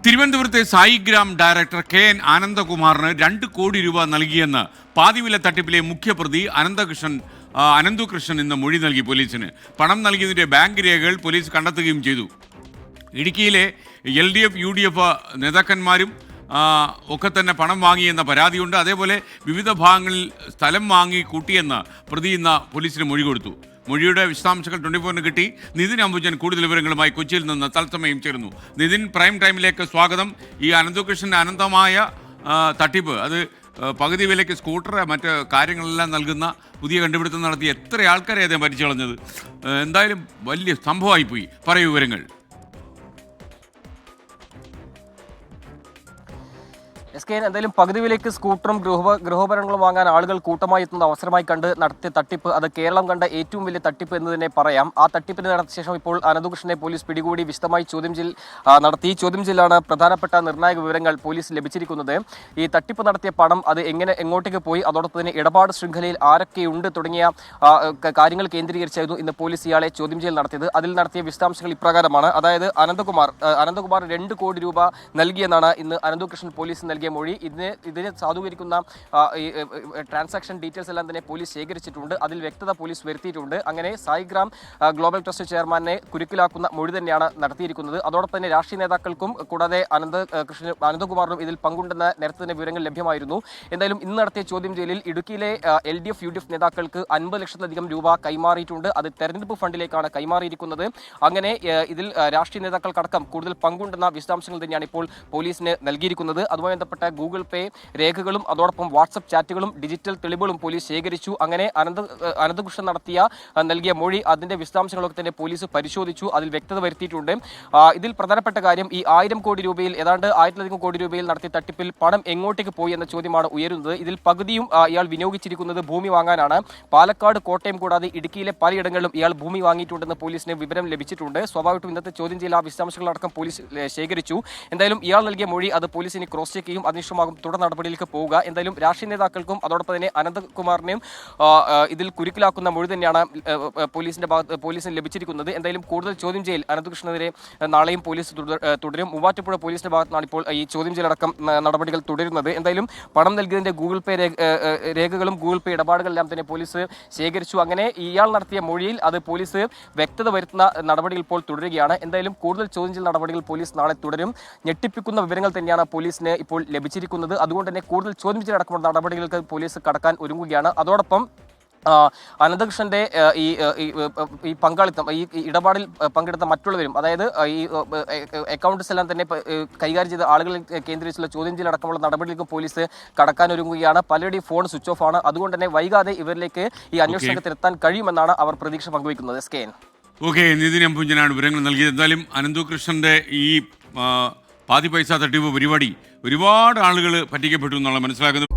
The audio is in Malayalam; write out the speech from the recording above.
തിരുവനന്തപുരത്തെ സായിഗ്രാം ഡയറക്ടർ കെ.എൻ. ആനന്ദകുമാറിന് 2 കോടി രൂപ നൽകിയെന്ന് പാതിവില തട്ടിപ്പിലെ മുഖ്യപ്രതി അനന്തുകൃഷ്ണൻ ഇന്ന് മൊഴി നൽകി പോലീസിന്. പണം നൽകിയതിന്റെ ബാങ്ക് രേഖകൾ പോലീസ് കണ്ടെത്തുകയും ചെയ്തു. ഇടുക്കിയിലെ LDF UDF നേതാക്കന്മാരും ഒക്കെ തന്നെ പണം വാങ്ങിയെന്ന പരാതിയുണ്ട്. അതേപോലെ വിവിധ ഭാഗങ്ങളിൽ സ്ഥലം വാങ്ങി കൂട്ടിയെന്ന് പ്രതി ഇന്ന് പോലീസിന് മൊഴി കൊടുത്തു. മൊഴിയുടെ വിശദാംശങ്ങൾ 24-ന് കിട്ടി. നിതിൻ അംബുജൻ കൂടുതൽ വിവരങ്ങളുമായി കൊച്ചിയിൽ നിന്ന് തത്സമയം ചേരുന്നു. നിതിൻ, പ്രൈം ടൈമിലേക്ക് സ്വാഗതം. ഈ അനന്തകൃഷ്ണൻ്റെ അനന്തമായ തട്ടിപ്പ്, അത് പകുതി വിലയ്ക്ക് സ്കൂട്ടർ മറ്റ് കാര്യങ്ങളെല്ലാം നൽകുന്ന പുതിയ കണ്ടുപിടുത്തം നടത്തി എത്ര ആൾക്കാരെ അദ്ദേഹം ഭരിച്ചു കളഞ്ഞത്? എന്തായാലും വലിയ സംഭവമായിപ്പോയി. പറയൂ വിവരങ്ങൾ. എന്തായാലും പകുതി വിലയ്ക്ക് സ്കൂട്ടറും ഗൃഹോപകരണങ്ങളും വാങ്ങാൻ ആളുകൾ കൂട്ടമായി എത്തുന്ന അവസരമായി കണ്ട് നടത്തിയ തട്ടിപ്പ്, അത് കേരളം കണ്ട ഏറ്റവും വലിയ തട്ടിപ്പ് എന്ന് തന്നെ പറയാം. ആ തട്ടിപ്പിന് നടത്തിയ ശേഷം ഇപ്പോൾ അനന്തകൃഷ്ണനെ പോലീസ് പിടികൂടി വിശദമായി ചോദ്യം ചെയ്യൽ നടത്തി. ചോദ്യം ചെയ്യലാണ് പ്രധാനപ്പെട്ട നിർണായക വിവരങ്ങൾ പോലീസ് ലഭിച്ചിരിക്കുന്നത്. ഈ തട്ടിപ്പ് നടത്തിയ പണം അത് എങ്ങോട്ടേക്ക് പോയി, അതോടൊപ്പം തന്നെ ഇടപാട് ശൃംഖലയിൽ ആരൊക്കെയുണ്ട് തുടങ്ങിയ കാര്യങ്ങൾ കേന്ദ്രീകരിച്ചായിരുന്നു ഇന്ന് പോലീസ് ഇയാളെ ചോദ്യം ചെയ്യൽ നടത്തിയത്. അതിൽ നടത്തിയ വിശദാംശങ്ങൾ ഇപ്രകാരമാണ്. അതായത് അനന്തകുമാർ 2 കോടി രൂപ നൽകിയെന്നാണ് ഇന്ന് അനന്തകൃഷ്ണൻ പോലീസ് നൽകിയ മൊഴി. ഇതിനെ സാധൂകരിക്കുന്ന ട്രാൻസാക്ഷൻ ഡീറ്റെയിൽസ് എല്ലാം തന്നെ പോലീസ് ശേഖരിച്ചിട്ടുണ്ട്. അതിൽ വ്യക്തത പോലീസ് വരുത്തിയിട്ടുണ്ട്. അങ്ങനെ സായിഗ്രാം ഗ്ലോബൽ ട്രസ്റ്റ് ചെയർമാനെ കുരുക്കിലാക്കുന്ന മൊഴി തന്നെയാണ് നടത്തിയിരിക്കുന്നത്. അതോടൊപ്പം തന്നെ രാഷ്ട്രീയ നേതാക്കൾക്കും കൂടാതെ അനന്തകുമാറിനും ഇതിൽ പങ്കുണ്ടെന്ന നേരത്തെ തന്നെ വിവരങ്ങൾ ലഭ്യമായിരുന്നു. എന്തായാലും ഇന്ന് നടത്തിയ ചോദ്യം ചെയ്യലിൽ ഇടുക്കിയിലെ LDF UDF നേതാക്കൾക്ക് 50 ലക്ഷത്തിലധികം രൂപ കൈമാറിയിട്ടുണ്ട്. അത് തെരഞ്ഞെടുപ്പ് ഫണ്ടിലേക്കാണ് കൈമാറിയിരിക്കുന്നത്. അങ്ങനെ ഇതിൽ രാഷ്ട്രീയ നേതാക്കൾക്കടക്കം കൂടുതൽ പങ്കുണ്ടെന്ന വിശദാംശങ്ങൾ തന്നെയാണ് ഇപ്പോൾ പോലീസിന് നൽകിയിരിക്കുന്നത്. അതുമായി ബന്ധപ്പെട്ട ഗൂഗിൾ പേ രേഖകളും അതോടൊപ്പം വാട്സപ്പ് ചാറ്റുകളും ഡിജിറ്റൽ തെളിവുകളും പോലീസ് ശേഖരിച്ചു. അങ്ങനെ അനന്തകൃഷ്ണൻ നൽകിയ മൊഴി, അതിന്റെ വിശദാംശങ്ങളൊക്കെ തന്നെ പോലീസ് പരിശോധിച്ചു. അതിൽ വ്യക്തത വരുത്തിയിട്ടുണ്ട്. ഇതിൽ പ്രധാനപ്പെട്ട കാര്യം, ഈ 1000 കോടി രൂപയിൽ, ഏതാണ്ട് 1000-ലധികം കോടി രൂപയിൽ നടത്തിയ തട്ടിപ്പിൽ പണം എങ്ങോട്ടേക്ക് പോയി എന്ന ചോദ്യമാണ് ഉയരുന്നത്. ഇതിൽ പകുതിയും ഇയാൾ വിനിയോഗിച്ചിരിക്കുന്നത് ഭൂമി വാങ്ങാനാണ്. പാലക്കാട്, കോട്ടയം കൂടാതെ ഇടുക്കിയിലെ പലയിടങ്ങളിലും ഇയാൾ ഭൂമി വാങ്ങിയിട്ടുണ്ടെന്ന് പോലീസിന് വിവരം ലഭിച്ചിട്ടുണ്ട്. സ്വാഭാവികമായിട്ടും ഇന്നത്തെ ചോദ്യം ചെയ്യൽ ആ വിശദാംശങ്ങളടക്കം പോലീസ് ശേഖരിച്ചു. എന്തായാലും ഇയാൾ നൽകിയ മൊഴി അത് പോലീസിന് ക്രോസ് ചെക്ക് ചെയ്യും. അതിനുശേഷമാകും തുടർ നടപടിയിലേക്ക് പോവുക. എന്തായാലും രാഷ്ട്രീയ നേതാക്കൾക്കും അതോടൊപ്പം തന്നെ അനന്തകുമാറിനെയും ഇതിൽ കുരുക്കിലാക്കുന്ന മൊഴി തന്നെയാണ് പോലീസിന് ലഭിച്ചിരിക്കുന്നത്. എന്തായാലും കൂടുതൽ ചോദ്യം ചെയ്യൽ അനന്തകൃഷ്ണനെതിരെ നാളെയും പോലീസ് തുടരും. മൂവാറ്റുപുഴ പോലീസിന്റെ ഭാഗത്താണ് ഇപ്പോൾ ഈ ചോദ്യം ചെയ്യലടക്കം നടപടികൾ തുടരുന്നത്. എന്തായാലും പണം നൽകിയതിന്റെ ഗൂഗിൾ പേ രേഖകളും ഗൂഗിൾ പേ ഇടപാടുകളെല്ലാം തന്നെ പോലീസ് ശേഖരിച്ചു. അങ്ങനെ ഇയാൾ നടത്തിയ മൊഴിയിൽ അത് പോലീസ് വ്യക്തത വരുത്തുന്ന നടപടികൾ ഇപ്പോൾ തുടരുകയാണ്. എന്തായാലും കൂടുതൽ ചോദ്യം ചെയ്യൽ നടപടികൾ പോലീസ് നാളെ തുടരും. ഞെട്ടിപ്പിക്കുന്ന വിവരങ്ങൾ തന്നെയാണ് പോലീസിന് ഇപ്പോൾ ലഭിച്ചിരിക്കുന്നത്. അതുകൊണ്ട് തന്നെ കൂടുതൽ ചോദ്യം ചെയ്യലടക്കമുള്ള നടപടികൾക്ക് പോലീസ് കടക്കാൻ ഒരുങ്ങുകയാണ്. അതോടൊപ്പം അനന്തകൃഷ്ണന്റെ ഈ പങ്കാളിത്തം, ഈ ഇടപാടിൽ പങ്കെടുത്ത മറ്റുള്ളവരും, അതായത് ഈ അക്കൗണ്ട്സ് എല്ലാം തന്നെ കൈകാര്യം ചെയ്ത ആളുകളെ കേന്ദ്രീകരിച്ചുള്ള ചോദ്യം ചെയ്യലടക്കമുള്ള നടപടികൾക്ക് പോലീസ് കടക്കാൻ ഒരുങ്ങുകയാണ്. പലരുടെയും ഫോൺ സ്വിച്ച് ഓഫ് ആണ്. അതുകൊണ്ട് തന്നെ വൈകാതെ ഇവരിലേക്ക് ഈ അന്വേഷണത്തിൽ എത്താൻ കഴിയുമെന്നാണ് അവർ പ്രതീക്ഷ പങ്കുവയ്ക്കുന്നത്. ഓക്കെ, നിതിൻ അംബുജനാണ് വിവരങ്ങൾ നൽകിയത്. എന്തായാലും അനന്തകൃഷ്ണന്റെ ഈ പാതി പൈസ തട്ടിപ്പ് പരിപാടി ഒരുപാട് ആളുകൾ പറ്റിക്കപ്പെട്ടു എന്നുള്ള മനസ്സിലാക്കുന്നത്.